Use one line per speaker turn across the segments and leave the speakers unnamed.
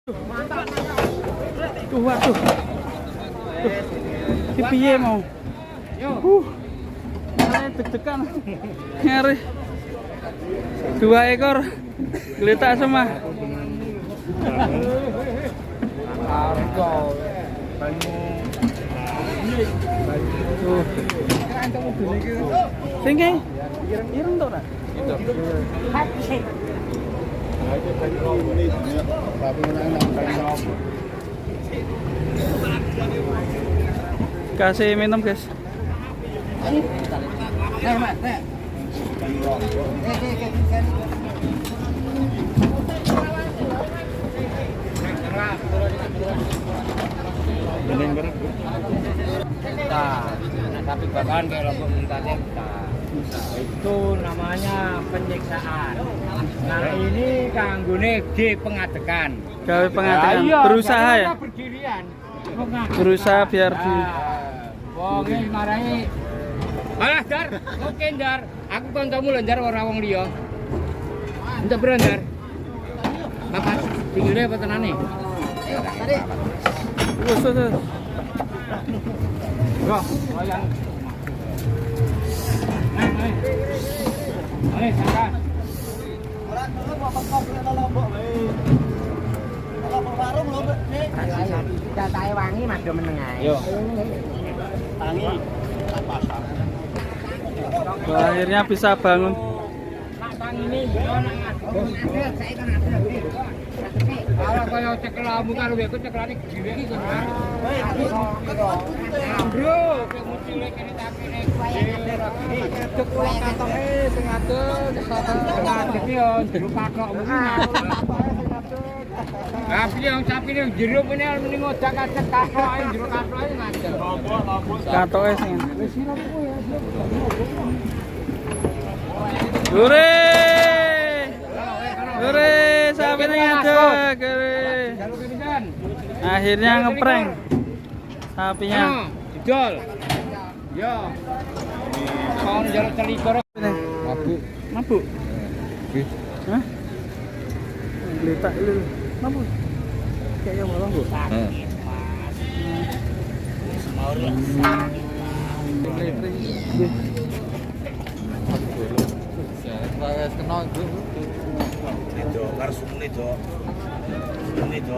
Tuh, waduh. Tuh. Piye mau? Saya deg-degan. Ngeri. 2 ekor geletak semua. Tuh. Singking. Ireng to, Nak? Kasih minum, guys.
Tapi bahkan kalau komunitasnya itu namanya penyiksaan. Nah ini kanggone G pengadekan.
Gawe pengadekan. Berusaha ya?
Berdirian.
Berusaha biar di.
Wong iki marahi. Alah Dar, oke Dar. Aku kancamu lho Dar ora wong liya. Entuk bro Dar. Bapak pinggire apa tenane?
Wes.
Yo, wayang. Ayo, sangkan. Catahe wangi madhe meneng ae. Yo. Tangi pasar.
Akhirnya bisa bangun.
Nak tangine yo nak ngadeg. Saya kan adeg. Ala kaya ceklamu karo wekku ceklane dhewe iki kan. Bro, kok mutile kene tapine cek kula katoke sing adeg ngadeg yo jero pathokmu. Lah piye wong sapine jero kene mending ngojak kacek katoke jero katoke ngadeg.
Katoke sing. Hore! Hore, sapinya ngadeg. Akhirnya ngeprank sapinya.
Didol. Yo. Mau njaluk telikur.
Mabuk. Mabuk. Hah? Geletak lu. Mabuk. Kayak malah, Bu.
Semaur lah.
Saya kenal itu.
Itu harus ini itu. Ini itu.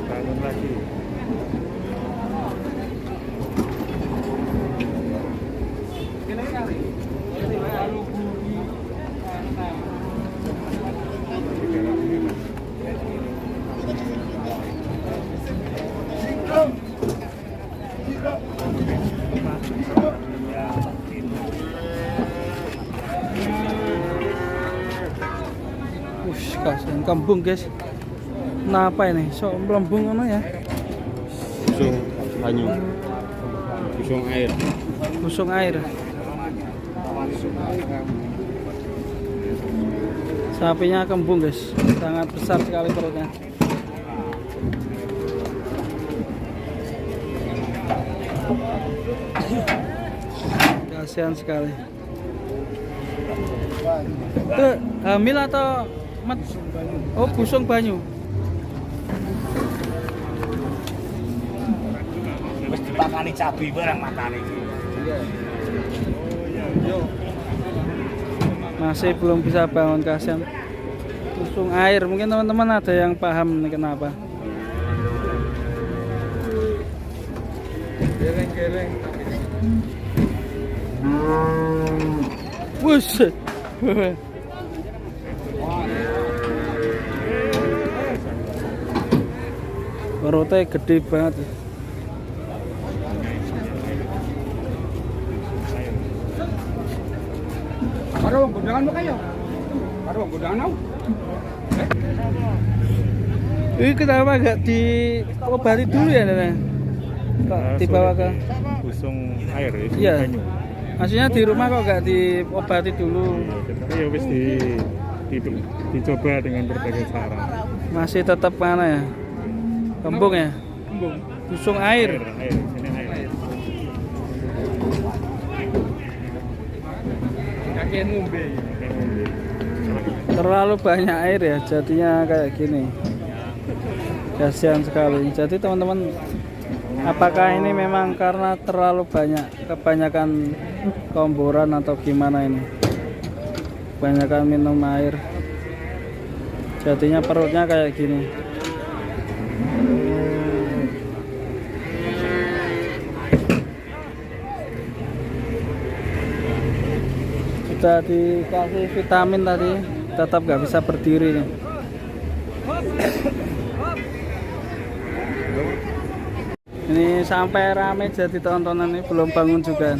Bangun lagi.
Kasihan kembung, guys. Napa ini? Sok melembung ngono ya.
Busung banyu. Busung air.
Busung air. Sapinya kembung, guys. Sangat besar sekali perutnya. Kasihan sekali. Itu hamil atau mat? Oh, busung banyu.
Wis dipakani cabai barang makane iki.
Masih belum bisa bangun, kasihan. Busung air, mungkin teman-teman ada yang paham nih kenapa. Geleng-geleng. Buset. Perutnya gede banget.
Ada wong godangan mo kayo? Ada wong godangan mau?
Ini kenapa gak diobati dulu ya, Nenek? Kok dibawa ke
busung air ya?
Iya. Maksudnya di rumah kok gak diobati dulu?
Ya wis dicoba dengan berbagai cara.
Masih tetap mana ya? Kembung ya?
Kembung.
Busung air.
Air, ini air.
Kakek ngombe.
Terlalu banyak air ya, jadinya kayak gini. Kasihan sekali. Jadi teman-teman, apakah ini memang karena terlalu kebanyakan komboran atau gimana ini? Kebanyakan minum air, jadinya perutnya kayak gini. Sudah dikasih vitamin tadi, tetap nggak bisa berdiri nih. Ini sampai rame jadi tontonan, ini belum bangun juga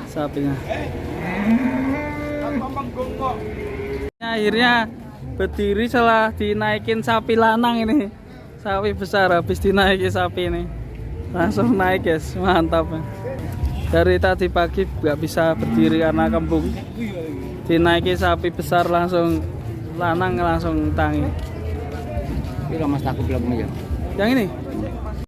sapinya. Akhirnya berdiri setelah dinaikin sapi lanang ini. Sapi besar habis dinaiki sapi ini. Langsung naik guys, mantap. Dari tadi pagi nggak bisa berdiri karena kembung. Dinaiki sapi besar langsung lanang langsung tangi.
Ini Mas takut belum ya?
Yang ini